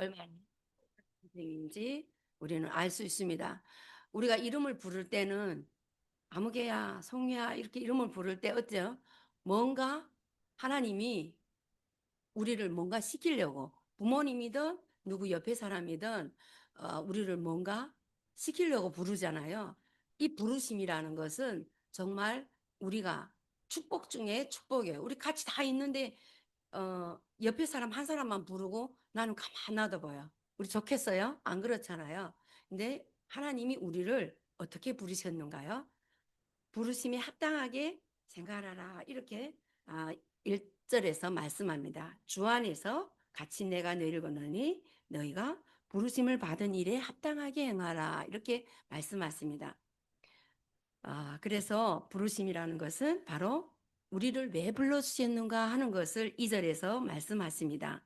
얼마나 인지 우리는 알 수 있습니다. 우리가 이름을 부를 때는 아무개야, 송이야 이렇게 이름을 부를 때 어때요? 뭔가 하나님이 우리를 뭔가 시키려고 부모님이든 누구 옆에 사람이든 우리를 뭔가 시키려고 부르잖아요. 이 부르심이라는 것은 정말 우리가 축복 중에 축복이에요. 우리 같이 다 있는데 옆에 사람 한 사람만 부르고 나는 가만 놔둬봐요. 우리 좋겠어요? 안 그렇잖아요. 근데 하나님이 우리를 어떻게 부르셨는가요? 부르심에 합당하게 생각하라 이렇게 1절에서 말씀합니다. 주 안에서 같이 내가 너희를 거느니 너희가 부르심을 받은 일에 합당하게 행하라 이렇게 말씀하십니다. 그래서 부르심이라는 것은 바로 우리를 왜 불러주셨는가 하는 것을 2절에서 말씀하십니다.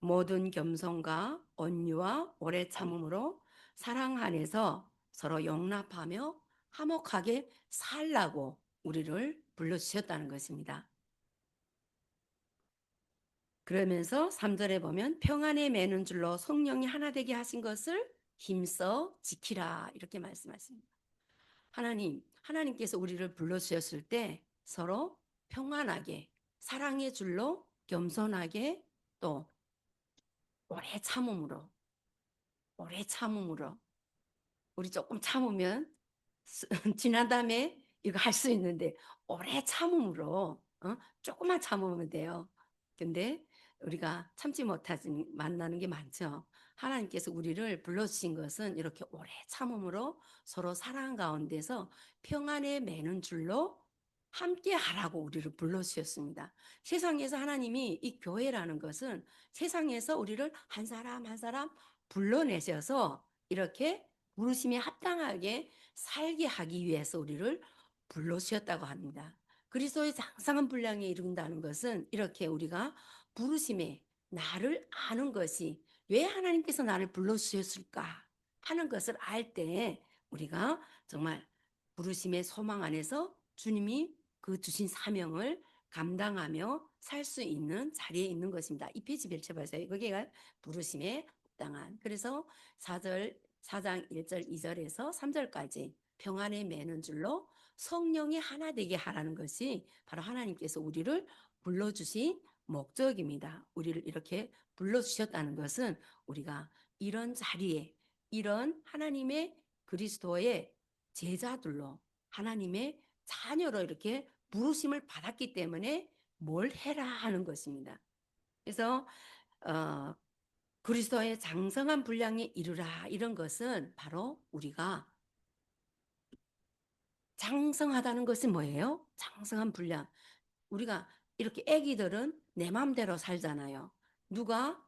모든 겸손과 온유와 오래 참음으로 사랑 안에서 서로 용납하며 화목하게 살라고 우리를 불러주셨다는 것입니다. 그러면서 3절에 보면 평안에 매는 줄로 성령이 하나 되게 하신 것을 힘써 지키라 이렇게 말씀하십니다. 하나님께서 우리를 불러주셨을 때 서로 평안하게 사랑의 줄로 겸손하게 또 오래 참음으로 오래 참음으로 우리 조금 참으면 지난 다음에 이거 할 수 있는데 오래 참음으로 조금만 참으면 돼요. 근데 우리가 참지 못하지 만나는 게 많죠. 하나님께서 우리를 불러주신 것은 이렇게 오래 참음으로 서로 사랑 가운데서 평안에 매는 줄로 함께 하라고 우리를 불러주셨습니다. 세상에서 하나님이 이 교회라는 것은 세상에서 우리를 한 사람 한 사람 불러내셔서 이렇게 부르심에 합당하게 살게 하기 위해서 우리를 불러주셨다고 합니다. 그리스도의 장성한 분량에 이룬다는 것은 이렇게 우리가 부르심에 나를 아는 것이 왜 하나님께서 나를 불러주셨을까 하는 것을 알 때 우리가 정말 부르심의 소망 안에서 주님이 그 주신 사명을 감당하며 살 수 있는 자리에 있는 것입니다. 이 페이지 펼쳐보세요. 거기가 부르심에 합당한. 그래서 4장 1절 2절에서 3절까지 평안에 매는 줄로 성령이 하나 되게 하라는 것이 바로 하나님께서 우리를 불러주신 목적입니다. 우리를 이렇게 불러주셨다는 것은 우리가 이런 자리에 이런 하나님의 그리스도의 제자들로 하나님의 자녀로 이렇게 부르심을 받았기 때문에 뭘 해라 하는 것입니다. 그래서 어, 그리스도의 장성한 분량에 이르라 이런 것은 바로 우리가 장성하다는 것은 뭐예요? 장성한 분량. 우리가 이렇게 애기들은 내 마음대로 살잖아요. 누가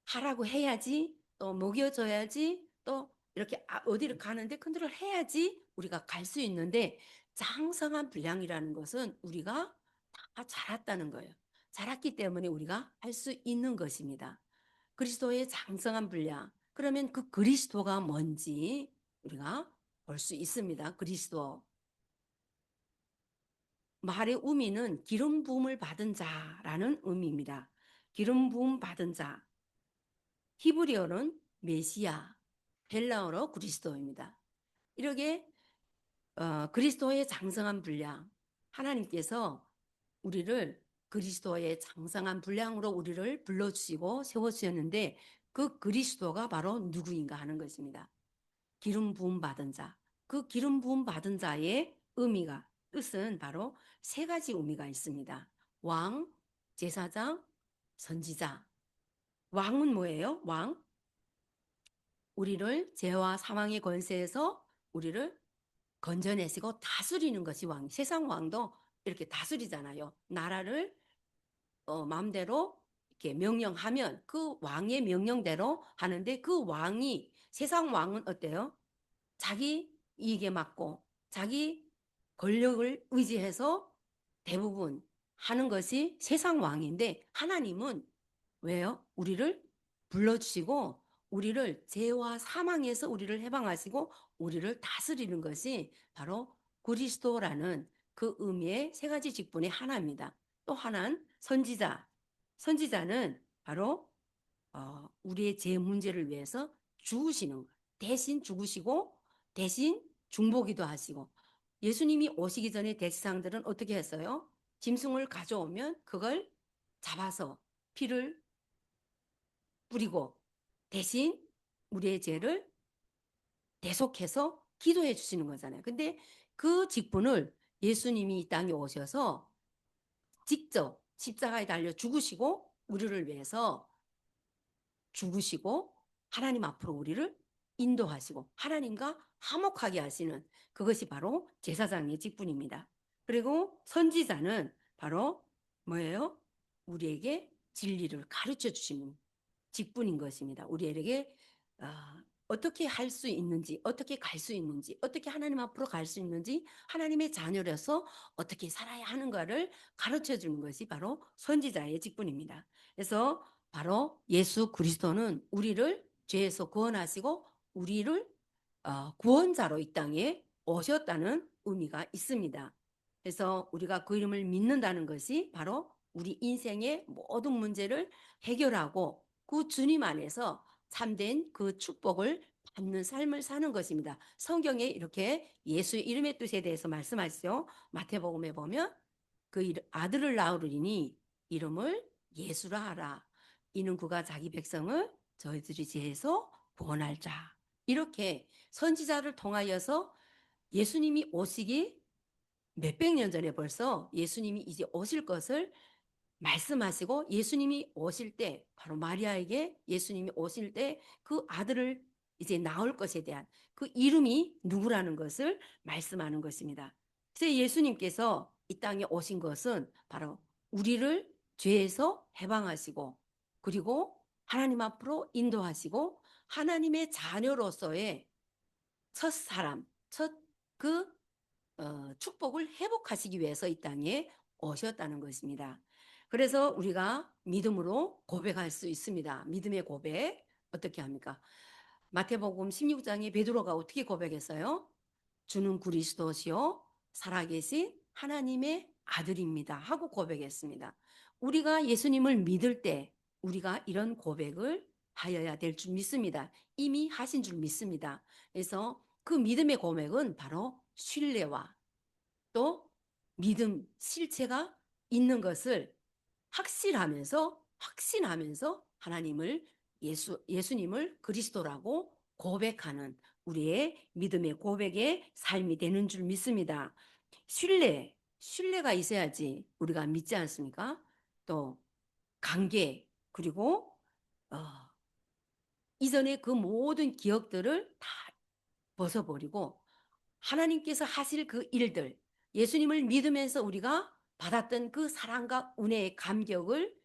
하라고 해야지, 또 먹여줘야지, 또 이렇게 어디를 가는데 컨트롤 해야지 우리가 갈 수 있는데 장성한 분량이라는 것은 우리가 다 자랐다는 거예요. 자랐기 때문에 우리가 할 수 있는 것입니다. 그리스도의 장성한 분량. 그러면 그 그리스도가 뭔지 우리가 볼 수 있습니다. 그리스도. 말의 의미는 기름 부음을 받은 자라는 의미입니다. 기름 부음 받은 자. 히브리어는 메시아, 헬라어로 그리스도입니다. 이렇게 그리스도의 장성한 분량, 하나님께서 우리를 그리스도의 장성한 분량으로 우리를 불러주시고 세워주셨는데 그 그리스도가 바로 누구인가 하는 것입니다. 기름 부음 받은 자. 그 기름 부음 받은 자의 뜻은 바로 세 가지 의미가 있습니다. 왕, 제사장, 선지자. 왕은 뭐예요? 왕. 우리를 죄와 사망의 권세에서 우리를 건져내시고 다스리는 것이 왕. 세상 왕도 이렇게 다스리잖아요. 나라를 마음대로 이렇게 명령하면 그 왕의 명령대로 하는데 그 왕이 세상 왕은 어때요? 자기 이익에 맞고 자기 권력을 의지해서 대부분 하는 것이 세상 왕인데 하나님은 왜요? 우리를 불러주시고 우리를 죄와 사망에서 우리를 해방하시고 우리를 다스리는 것이 바로 그리스도라는 그 의미의 세 가지 직분의 하나입니다. 또 하나는 선지자. 선지자는 바로 우리의 죄 문제를 위해서 죽으시는 거예요. 대신 죽으시고 대신 중보기도 하시고, 예수님이 오시기 전에 대제사장들은 어떻게 했어요? 짐승을 가져오면 그걸 잡아서 피를 뿌리고 대신 우리의 죄를 대속해서 기도해 주시는 거잖아요. 근데 그 직분을 예수님이 이 땅에 오셔서 직접 십자가에 달려 죽으시고 우리를 위해서 죽으시고 하나님 앞으로 우리를 인도하시고 하나님과 화목하게 하시는, 그것이 바로 제사장의 직분입니다. 그리고 선지자는 바로 뭐예요? 우리에게 진리를 가르쳐 주시는 직분인 것입니다. 우리에게 어떻게 할 수 있는지, 어떻게 갈 수 있는지, 어떻게 하나님 앞으로 갈 수 있는지, 하나님의 자녀로서 어떻게 살아야 하는가를 가르쳐 주는 것이 바로 선지자의 직분입니다. 그래서 바로 예수 그리스도는 우리를 죄에서 구원하시고 우리를 구원자로 이 땅에 오셨다는 의미가 있습니다. 그래서 우리가 그 이름을 믿는다는 것이 바로 우리 인생의 모든 문제를 해결하고 그 주님 안에서 참된 그 축복을 받는 삶을 사는 것입니다. 성경에 이렇게 예수의 이름의 뜻에 대해서 말씀하시죠. 마태복음에 보면 그 아들을 낳으리니 이름을 예수라 하라. 이는 그가 자기 백성을 저희들이 죄에서 구원할 자. 이렇게 선지자를 통하여서 예수님이 오시기 몇백 년 전에 벌써 예수님이 이제 오실 것을 말씀하시고, 예수님이 오실 때 바로 마리아에게 예수님이 오실 때 그 아들을 이제 낳을 것에 대한 그 이름이 누구라는 것을 말씀하는 것입니다. 그래서 예수님께서 이 땅에 오신 것은 바로 우리를 죄에서 해방하시고 그리고 하나님 앞으로 인도하시고 하나님의 자녀로서의 첫 사람, 첫그 축복을 회복하시기 위해서 이 땅에 오셨다는 것입니다. 그래서 우리가 믿음으로 고백할 수 있습니다. 믿음의 고백 어떻게 합니까? 마태복음 16장에 베드로가 어떻게 고백했어요? 주는 그리스도시요 살아계신 하나님의 아들입니다 하고 고백했습니다. 우리가 예수님을 믿을 때 우리가 이런 고백을 하여야 될 줄 믿습니다. 이미 하신 줄 믿습니다. 그래서 그 믿음의 고백은 바로 신뢰와 또 믿음, 실체가 있는 것을 확신하면서 하나님을 예수님을 그리스도라고 고백하는 우리의 믿음의 고백의 삶이 되는 줄 믿습니다. 신뢰가 있어야지 우리가 믿지 않습니까? 또 관계, 그리고 어, 이전의 그 모든 기억들을 다 벗어버리고 하나님께서 하실 그 일들, 예수님을 믿으면서 우리가 받았던 그 사랑과 은혜의 감격을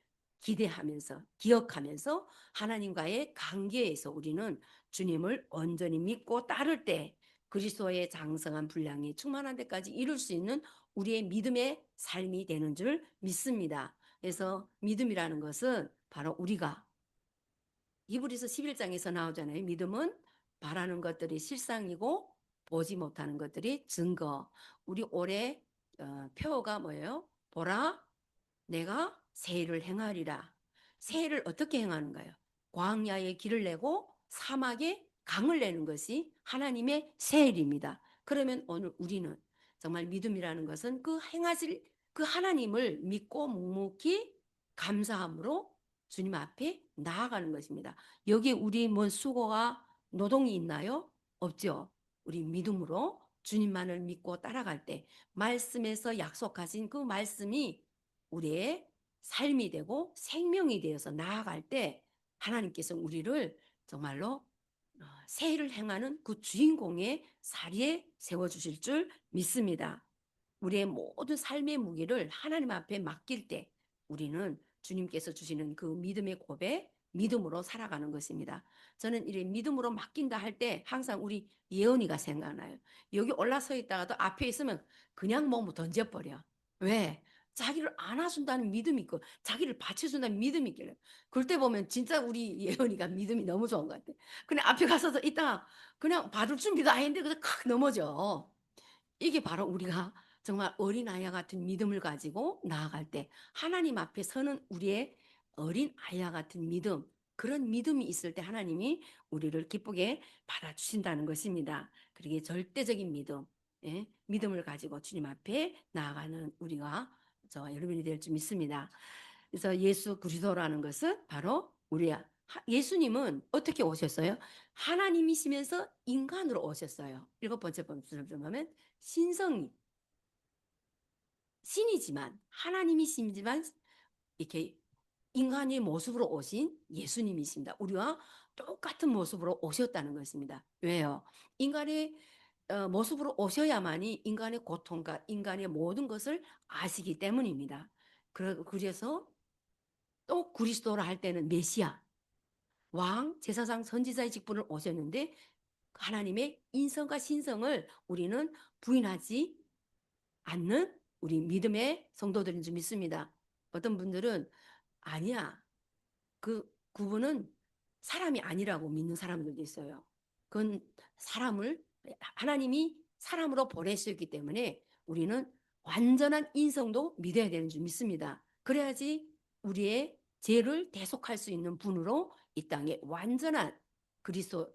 기대하면서 기억하면서 하나님과의 관계에서 우리는 주님을 온전히 믿고 따를 때 그리스도의 장성한 분량이 충만한 데까지 이룰 수 있는 우리의 믿음의 삶이 되는 줄 믿습니다. 그래서 믿음이라는 것은 바로 우리가 히브리서 11장에서 나오잖아요. 믿음은 바라는 것들이 실상이고 보지 못하는 것들이 증거. 우리 올해 표어가 뭐예요? 보라, 내가 새 일을 행하리라. 새 일을 어떻게 행하는가요? 광야에 길을 내고 사막에 강을 내는 것이 하나님의 새 일입니다. 그러면 오늘 우리는 정말 믿음이라는 것은 그 행하실 그 하나님을 믿고 묵묵히 감사함으로 주님 앞에 나아가는 것입니다. 여기 우리 뭐 수고와 노동이 있나요? 없죠. 우리 믿음으로 주님만을 믿고 따라갈 때 말씀에서 약속하신 그 말씀이 우리의 삶이 되고 생명이 되어서 나아갈 때 하나님께서 우리를 정말로 새 일을 행하는 그 주인공의 자리에 세워주실 줄 믿습니다. 우리의 모든 삶의 무게를 하나님 앞에 맡길 때 우리는 주님께서 주시는 그 믿음의 고백, 믿음으로 살아가는 것입니다. 저는 이 믿음으로 맡긴다 할 때 항상 우리 예언이가 생각나요. 여기 올라서 있다가도 앞에 있으면 그냥 몸을 던져버려. 왜? 자기를 안아준다는 믿음이 있고 자기를 받쳐준다는 믿음이 있길래 그럴 때 보면 진짜 우리 예언이가 믿음이 너무 좋은 것 같아. 그냥 앞에 가서도 있다가 그냥 받을 준비도 아닌데 그냥 칵 넘어져. 이게 바로 우리가 정말 어린아이와 같은 믿음을 가지고 나아갈 때 하나님 앞에 서는 우리의 어린아이와 같은 믿음, 그런 믿음이 있을 때 하나님이 우리를 기쁘게 받아주신다는 것입니다. 그러기에 절대적인 믿음, 예? 믿음을 가지고 주님 앞에 나아가는 우리가 여러분이 될 줄 믿습니다. 그래서 예수 그리스도라는 것은 바로 우리 예수님은 어떻게 오셨어요? 하나님이시면서 인간으로 오셨어요. 일곱 번째 보면 신성이 신이지만 하나님이시지만 이렇게 인간의 모습으로 오신 예수님이십니다. 우리와 똑같은 모습으로 오셨다는 것입니다. 왜요? 인간의 모습으로 오셔야만이 인간의 고통과 인간의 모든 것을 아시기 때문입니다. 그래서 또 그리스도라 할 때는 메시아, 왕, 제사장, 선지자의 직분을 오셨는데 하나님의 인성과 신성을 우리는 부인하지 않는 우리 믿음의 성도들인 줄 믿습니다. 어떤 분들은 아니야. 그분은 사람이 아니라고 믿는 사람들도 있어요. 그건 하나님이 사람으로 보내셨기 때문에 우리는 완전한 인성도 믿어야 되는 줄 믿습니다. 그래야지 우리의 죄를 대속할 수 있는 분으로 이 땅에 완전한 그리스도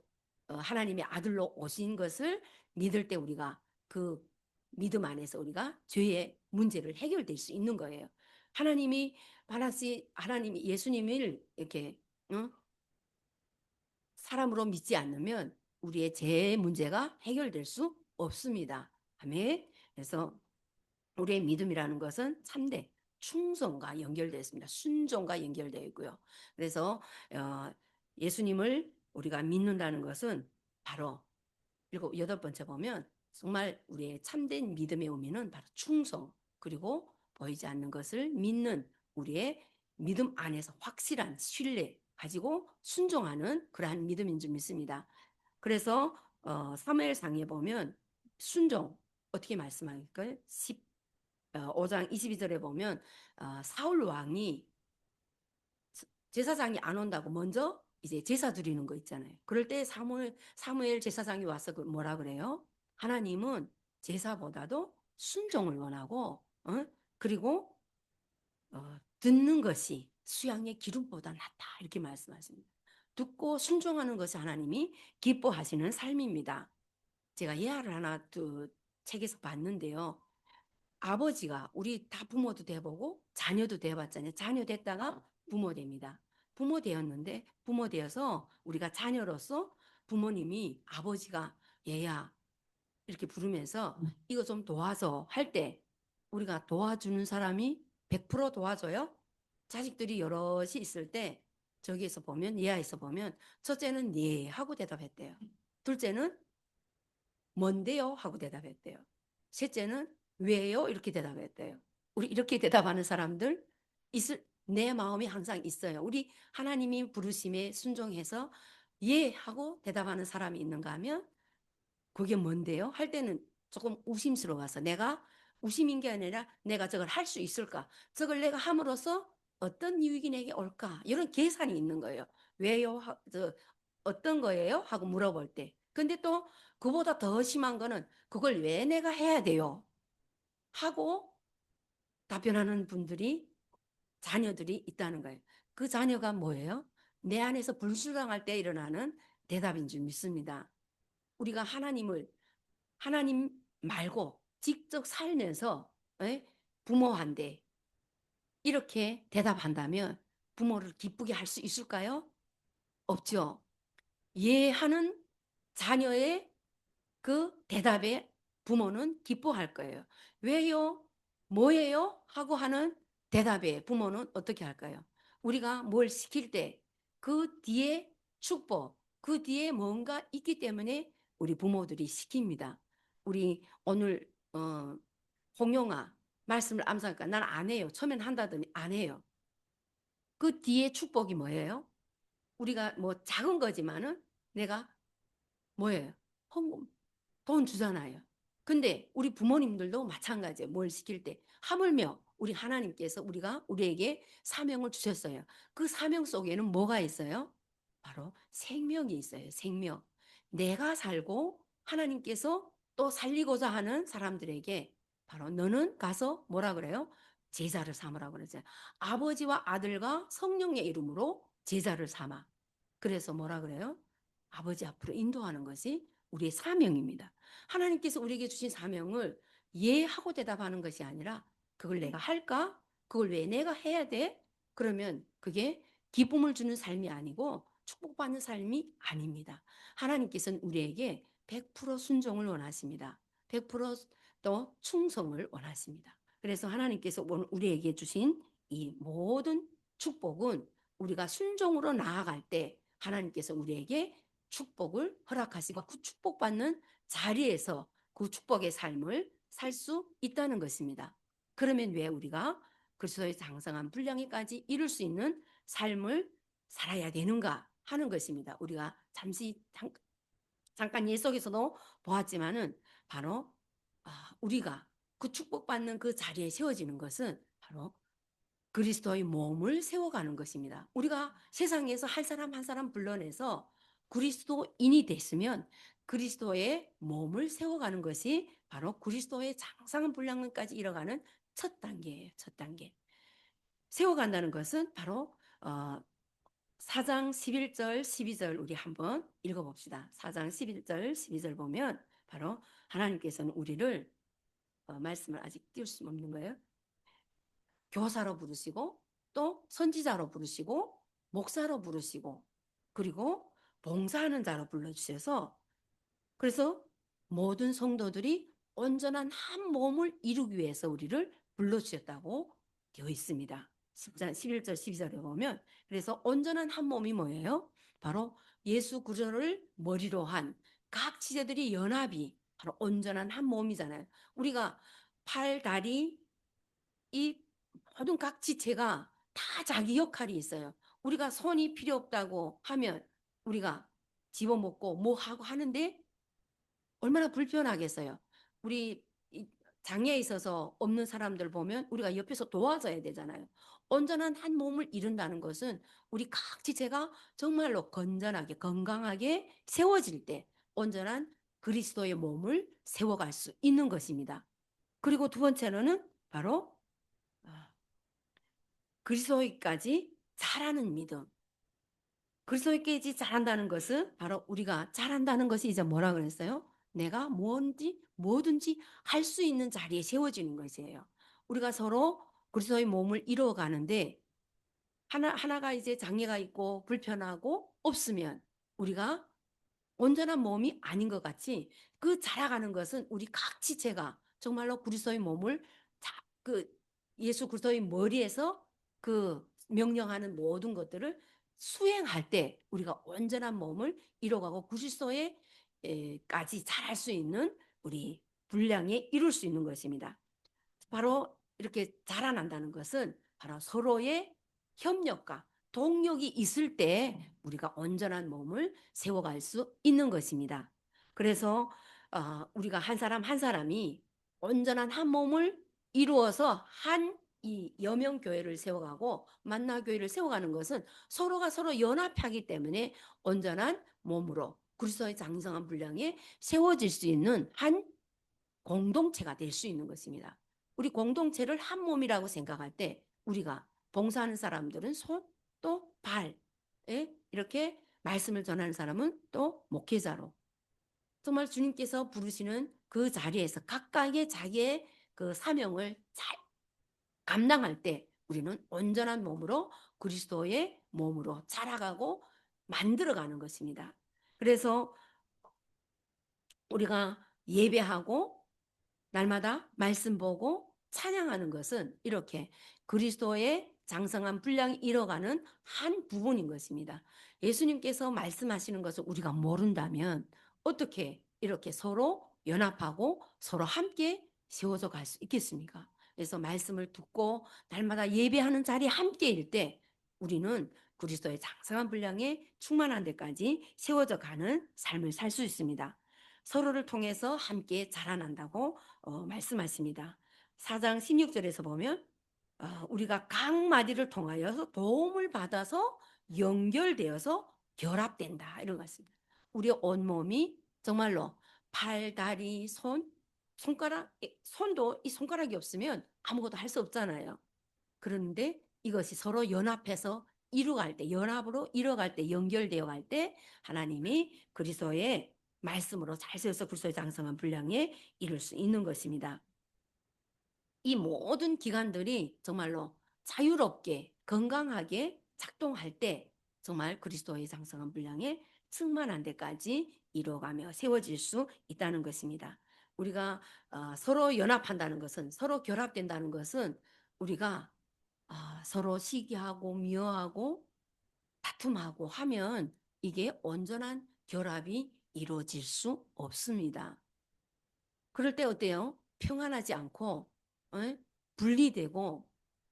하나님의 아들로 오신 것을 믿을 때 우리가 그 믿음 안에서 우리가 죄의 문제를 해결될 수 있는 거예요. 하나님이 예수님을 이렇게 사람으로 믿지 않으면 우리의 죄의 문제가 해결될 수 없습니다. 아멘. 그래서 우리의 믿음이라는 것은 참된 충성과 연결되어 있습니다. 순종과 연결되어 있고요. 그래서 예수님을 우리가 믿는다는 것은 바로 여덟 번째 보면 정말 우리의 참된 믿음의 의미는 바로 충성 그리고 보이지 않는 것을 믿는 우리의 믿음 안에서 확실한 신뢰 가지고 순종하는 그러한 믿음인 줄 믿습니다. 그래서 사무엘상에 보면 순종 어떻게 말씀할까요? 5장 22절에 보면 사울 왕이 제사장이 안 온다고 먼저 이제 제사 드리는 거 있잖아요. 그럴 때 사무엘 제사장이 와서 뭐라 그래요? 하나님은 제사보다도 순종을 원하고, 그리고 듣는 것이 수양의 기름보다 낫다 이렇게 말씀하십니다. 듣고 순종하는 것이 하나님이 기뻐하시는 삶입니다. 제가 예화를 하나 책에서 봤는데요. 아버지가 우리 다 부모도 돼보고 자녀도 돼봤잖아요. 자녀 됐다가 부모 됩니다. 부모 되었는데 부모 되어서 우리가 자녀로서 부모님이 아버지가 얘야 이렇게 부르면서 이거 좀 도와줘 할 때 우리가 도와주는 사람이 100% 도와줘요. 자식들이 여럿이 있을 때 저기에서 보면 예하에서 보면 첫째는 네 하고 대답했대요. 둘째는 뭔데요? 하고 대답했대요. 셋째는 왜요? 이렇게 대답했대요. 우리 이렇게 대답하는 사람들 내 마음이 항상 있어요. 우리 하나님이 부르심에 순종해서 예 하고 대답하는 사람이 있는가 하면 그게 뭔데요? 할 때는 조금 우심스러워서 내가 우심인 게 아니라 내가 저걸 할 수 있을까? 저걸 내가 함으로써 어떤 유익이 내게 올까? 이런 계산이 있는 거예요. 왜요? 어떤 거예요? 하고 물어볼 때. 근데 또 그보다 더 심한 거는 그걸 왜 내가 해야 돼요? 하고 답변하는 자녀들이 있다는 거예요. 그 자녀가 뭐예요? 내 안에서 불순종할 때 일어나는 대답인 줄 믿습니다. 우리가 하나님 말고 직접 살면서 부모한테 이렇게 대답한다면 부모를 기쁘게 할 수 있을까요? 없죠. 예하는 자녀의 그 대답에 부모는 기뻐할 거예요. 왜요? 뭐예요? 하고 하는 대답에 부모는 어떻게 할까요? 우리가 뭘 시킬 때 그 뒤에 축복, 그 뒤에 뭔가 있기 때문에 우리 부모들이 시킵니다. 우리 오늘 홍용아 말씀을 암송하니까 난 안 해요. 처음엔 한다더니 안 해요. 그 뒤에 축복이 뭐예요? 우리가 뭐 작은 거지만은 내가 뭐예요? 헌금, 돈 주잖아요. 근데 우리 부모님들도 마찬가지예요. 뭘 시킬 때. 하물며 우리 하나님께서 우리에게 사명을 주셨어요. 그 사명 속에는 뭐가 있어요? 바로 생명이 있어요. 생명. 내가 살고 하나님께서 또 살리고자 하는 사람들에게 바로 너는 가서 뭐라 그래요? 제자를 삼으라고 그러죠. 아버지와 아들과 성령의 이름으로 제자를 삼아. 그래서 뭐라 그래요? 아버지 앞으로 인도하는 것이 우리의 사명입니다. 하나님께서 우리에게 주신 사명을 예 하고 대답하는 것이 아니라 그걸 내가 할까? 그걸 왜 내가 해야 돼? 그러면 그게 기쁨을 주는 삶이 아니고 축복받는 삶이 아닙니다. 하나님께서는 우리에게 100% 순종을 원하십니다. 100%또 충성을 원하십니다. 그래서 하나님께서 우리에게 주신 이 모든 축복은 우리가 순종으로 나아갈 때 하나님께서 우리에게 축복을 허락하시고 그 축복받는 자리에서 그 축복의 삶을 살 수 있다는 것입니다. 그러면 왜 우리가 그리스도의 장성한 분량에까지 이룰 수 있는 삶을 살아야 되는가 하는 것입니다. 우리가 잠깐 예 속에서도 보았지만은 바로 우리가 그 축복받는 그 자리에 세워지는 것은 바로 그리스도의 몸을 세워가는 것입니다. 우리가 세상에서 한 사람 한 사람 불러내서 그리스도인이 됐으면 그리스도의 몸을 세워가는 것이 바로 그리스도의 장성한 분량까지 이뤄가는 첫 단계예요. 첫 단계. 세워간다는 것은 바로 4장 11절 12절 우리 한번 읽어봅시다. 4장 11절 12절 보면 바로 하나님께서는 우리를 말씀을 아직 띄울 수 없는 거예요. 교사로 부르시고 또 선지자로 부르시고 목사로 부르시고 그리고 봉사하는 자로 불러주셔서 그래서 모든 성도들이 온전한 한 몸을 이루기 위해서 우리를 불러주셨다고 되어 있습니다. 11절 12절에 보면 그래서 온전한 한 몸이 뭐예요? 바로 예수 그리스도를 머리로 한 각 지체들이 연합이 바로 온전한 한 몸이잖아요. 우리가 팔, 다리, 이 모든 각 지체가 다 자기 역할이 있어요. 우리가 손이 필요 없다고 하면 우리가 집어먹고 뭐 하고 하는데 얼마나 불편하겠어요. 우리 장애에 있어서 없는 사람들 보면 우리가 옆에서 도와줘야 되잖아요. 온전한 한 몸을 이룬다는 것은 우리 각 지체가 정말로 건전하게 건강하게 세워질 때 온전한 그리스도의 몸을 세워갈 수 있는 것입니다. 그리고 두 번째로는 바로 그리스도까지 자라는 믿음. 그리스도께지 잘한다는 것은 바로 우리가 잘한다는 것이 이제 뭐라 그랬어요? 내가 뭐든지 할 수 있는 자리에 세워지는 것이에요. 우리가 서로 그리스도의 몸을 이루어가는데 하나가 이제 장애가 있고 불편하고 없으면 우리가 온전한 몸이 아닌 것 같이 그 자라가는 것은 우리 각 지체가 정말로 그리스도의 몸을 그 예수 그리스도의 머리에서 그 명령하는 모든 것들을 수행할 때 우리가 온전한 몸을 이뤄가고 그리스도에까지 자랄 수 있는 우리 분량에 이룰 수 있는 것입니다. 바로 이렇게 자라난다는 것은 바로 서로의 협력과 동력이 있을 때 우리가 온전한 몸을 세워갈 수 있는 것입니다. 그래서 우리가 한 사람 한 사람이 온전한 한 몸을 이루어서 한 이 여명교회를 세워가고 만나교회를 세워가는 것은 서로가 서로 연합하기 때문에 온전한 몸으로 그리스도의 장성한 분량에 세워질 수 있는 한 공동체가 될 수 있는 것입니다. 우리 공동체를 한 몸이라고 생각할 때 우리가 봉사하는 사람들은 손 또 발, 이렇게 말씀을 전하는 사람은 또 목회자로 정말 주님께서 부르시는 그 자리에서 각각의 자기의 그 사명을 잘 감당할 때 우리는 온전한 몸으로 그리스도의 몸으로 자라가고 만들어가는 것입니다. 그래서 우리가 예배하고 날마다 말씀 보고 찬양하는 것은 이렇게 그리스도의 장성한 분량이 이뤄가는 한 부분인 것입니다. 예수님께서 말씀하시는 것을 우리가 모른다면 어떻게 이렇게 서로 연합하고 서로 함께 세워져 갈 수 있겠습니까? 그래서 말씀을 듣고 날마다 예배하는 자리에 함께일 때 우리는 그리스도의 장성한 분량에 충만한 데까지 세워져 가는 삶을 살 수 있습니다. 서로를 통해서 함께 자라난다고 말씀하십니다. 4장 16절에서 보면 우리가 각 마디를 통하여서 도움을 받아서 연결되어서 결합된다 이런 것입니다. 우리 온몸이 정말로 팔, 다리, 손도 이 손가락이 없으면 아무것도 할 수 없잖아요. 그런데 이것이 서로 연합해서 이루갈 때, 연합으로 이뤄갈 때, 연결되어 갈 때 하나님이 그리스도의 말씀으로 잘 세워서 그리스도의 장성한 분량에 이룰 수 있는 것입니다. 이 모든 기관들이 정말로 자유롭게 건강하게 작동할 때 정말 그리스도의 장성한 분량에 충만한 데까지 이루어가며 세워질 수 있다는 것입니다. 우리가 서로 연합한다는 것은, 서로 결합된다는 것은 우리가 서로 시기하고 미워하고 다툼하고 하면 이게 온전한 결합이 이루어질 수 없습니다. 그럴 때 어때요? 평안하지 않고 분리되고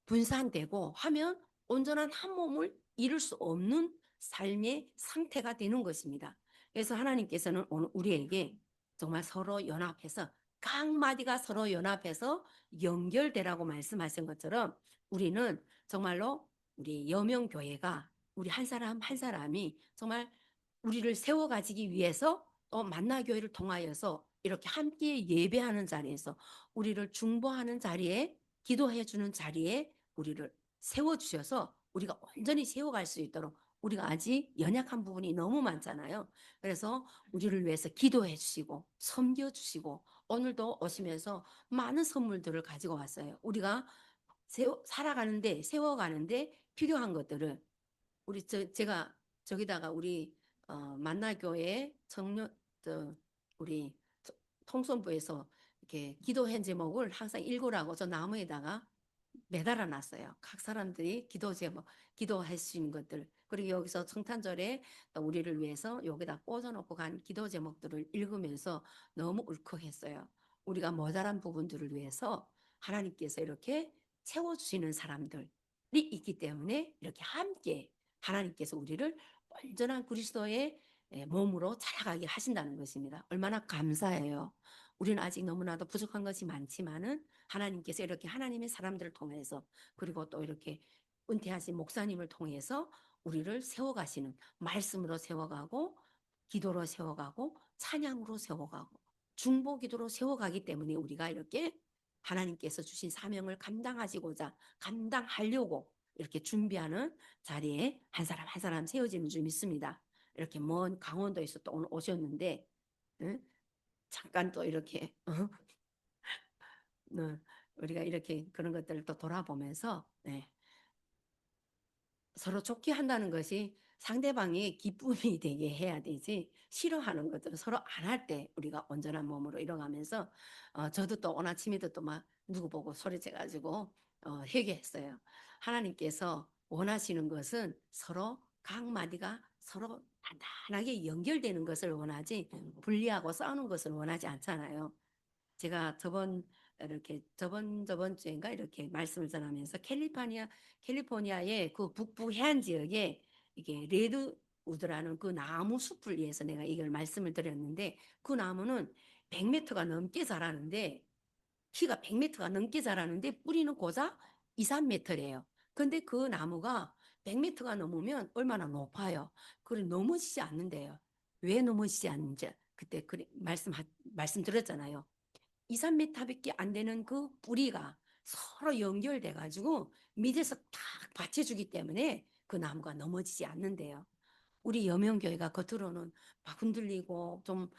분산되고 하면 온전한 한 몸을 이룰 수 없는 삶의 상태가 되는 것입니다. 그래서 하나님께서는 오늘 우리에게 정말 서로 연합해서 각 마디가 서로 연합해서 연결되라고 말씀하신 것처럼 우리는 정말로 우리 여명교회가 우리 한 사람 한 사람이 정말 우리를 세워가지기 위해서 또 만나교회를 통하여서 이렇게 함께 예배하는 자리에서 우리를 중보하는 자리에 기도해 주는 자리에 우리를 세워주셔서 우리가 온전히 세워갈 수 있도록 우리가 아직 연약한 부분이 너무 많잖아요. 그래서 우리를 위해서 기도해 주시고 섬겨 주시고 오늘도 오시면서 많은 선물들을 가지고 왔어요. 우리가 살아가는데 세워가는데 필요한 것들을 제가 저기다가 우리 만나교회 청년 우리 통선부에서 이렇게 기도한 제목을 항상 읽으라고 저 나무에다가 매달아 놨어요. 각 사람들이 기도 제목, 기도할 수 있는 것들. 그리고 여기서 성탄절에 또 우리를 위해서 여기다 꽂아놓고 간 기도 제목들을 읽으면서 너무 울컥했어요. 우리가 모자란 부분들을 위해서 하나님께서 이렇게 채워주시는 사람들이 있기 때문에 이렇게 함께 하나님께서 우리를 온전한 그리스도의 몸으로 자라가게 하신다는 것입니다. 얼마나 감사해요. 우리는 아직 너무나도 부족한 것이 많지만은 하나님께서 이렇게 하나님의 사람들을 통해서 그리고 또 이렇게 은퇴하신 목사님을 통해서 우리를 세워가시는 말씀으로 세워가고 기도로 세워가고 찬양으로 세워가고 중보기도로 세워가기 때문에 우리가 이렇게 하나님께서 주신 사명을 감당하려고 이렇게 준비하는 자리에 한 사람 한 사람 세워지는 줄 믿습니다. 이렇게 먼 강원도에서 또 오늘 오셨는데 응? 잠깐 또 이렇게 우리가 이렇게 그런 것들을 또 돌아보면서 네. 서로 좋게 한다는 것이 상대방이 기쁨이 되게 해야 되지 싫어하는 것들은 서로 안 할 때 우리가 온전한 몸으로 일어가면서 저도 또 오늘 아침에도 또 막 누구 보고 소리쳐가지고 회개했어요. 하나님께서 원하시는 것은 서로 각 마디가 서로 단단하게 연결되는 것을 원하지 분리하고 싸우는 것을 원하지 않잖아요. 제가 저번 주인가 이렇게 말씀을 전하면서 캘리포니아의 그 북부 해안 지역에 이게 레드우드라는 그 나무 숲을 위해서 내가 이걸 말씀을 드렸는데 그 나무는 100m가 넘게 자라는데 키가 100m가 넘게 자라는데 뿌리는 고작 2, 3m래요. 근데 그 나무가 100m가 넘으면 얼마나 높아요. 그래 넘어지지 않는데요. 왜 넘어지지 않는지 그때 말씀드렸잖아요. 2, 3m밖에 안 되는 그 뿌리가 서로 연결돼 가지고 밑에서 딱 받쳐주기 때문에 그 나무가 넘어지지 않는데요. 우리 여명교회가 겉으로는 막 흔들리고 좀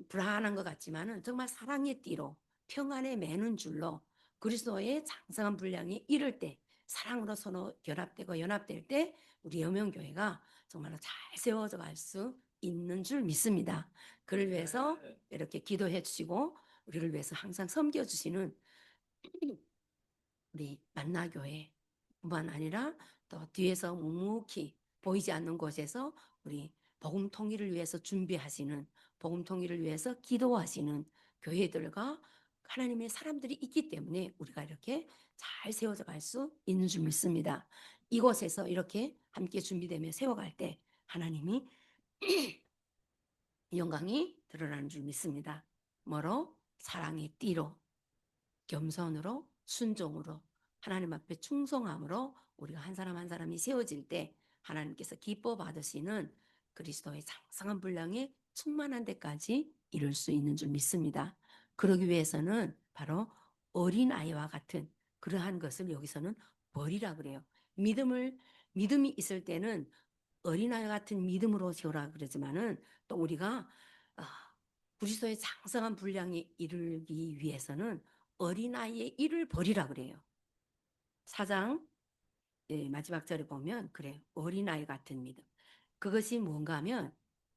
불안한 것 같지만은 정말 사랑의 띠로 평안에 매는 줄로 그리스도의 장성한 분량이 이를 때 사랑으로 서로 결합되고 연합될 때 우리 여명교회가 정말로 잘 세워져 갈 수 있는 줄 믿습니다. 그를 위해서 이렇게 기도해 주시고 우리를 위해서 항상 섬겨주시는 우리 만나교회 뿐만 아니라 또 뒤에서 묵묵히 보이지 않는 곳에서 우리 복음 통일을 위해서 준비하시는 복음 통일을 위해서 기도하시는 교회들과 하나님의 사람들이 있기 때문에 우리가 이렇게 잘 세워져 갈 수 있는 줄 믿습니다. 이곳에서 이렇게 함께 준비되며 세워갈 때 하나님이 영광이 드러나는 줄 믿습니다. 뭐로? 사랑의 띠로 겸손으로 순종으로 하나님 앞에 충성함으로 우리가 한 사람 한 사람이 세워질 때 하나님께서 기뻐 받으시는 그리스도의 장성한 분량에 충만한 데까지 이룰 수 있는 줄 믿습니다. 그러기 위해서는 바로 어린아이와 같은 그러한 것을 여기서는 버리라 그래요. 믿음이 있을 때는 어린아이 같은 믿음으로 세우라 그러지만은 또 우리가 그리스도의 장성한 분량에 이르기 위해서는 어린아이의 일을 버리라 그래요. 4장 마지막 절에 보면 그래 어린아이 같은 믿음. 그것이 뭔가 하면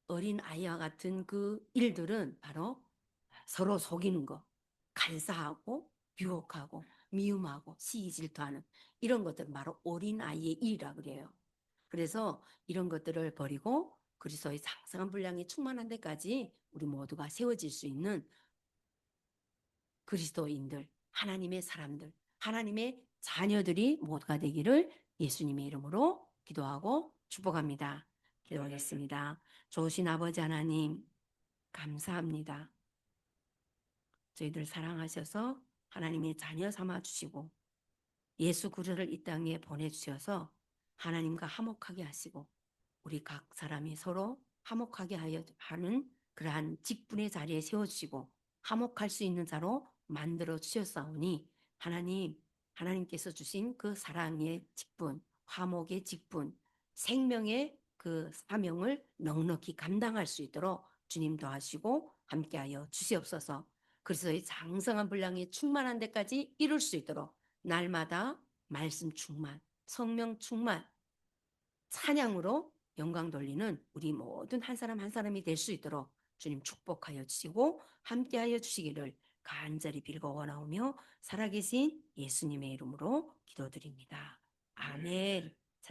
어린아이와 같은 그 일들은 바로 서로 속이는 거, 간사하고 유혹하고 미움하고 시기 질투하는 이런 것들은 바로 어린아이의 일이라 그래요. 그래서 이런 것들을 버리고 그리스도의 장성한 분량이 충만한 데까지 우리 모두가 세워질 수 있는 그리스도인들, 하나님의 사람들, 하나님의 자녀들이 모두가 되기를 예수님의 이름으로 기도하고 축복합니다. 기도하겠습니다. 좋으신 아버지 하나님, 감사합니다. 저희들 사랑하셔서 하나님의 자녀 삼아 주시고 예수 그리스도를 이 땅에 보내주셔서 하나님과 화목하게 하시고 우리 각 사람이 서로 화목하게 하는 그러한 직분의 자리에 세워주시고 화목할 수 있는 자로 만들어 주셨사오니 하나님, 하나님께서 주신 그 사랑의 직분, 화목의 직분, 생명의 그 사명을 넉넉히 감당할 수 있도록 주님 도와주시고 함께하여 주시옵소서. 그리스도의 장성한 분량이 충만한 데까지 이룰 수 있도록 날마다 말씀 충만, 성령 충만, 찬양으로 영광 돌리는 우리 모든 한 사람 한 사람이 될 수 있도록 주님 축복하여 주시고 함께하여 주시기를 간절히 빌고 원하오며 살아계신 예수님의 이름으로 기도드립니다. 아멘.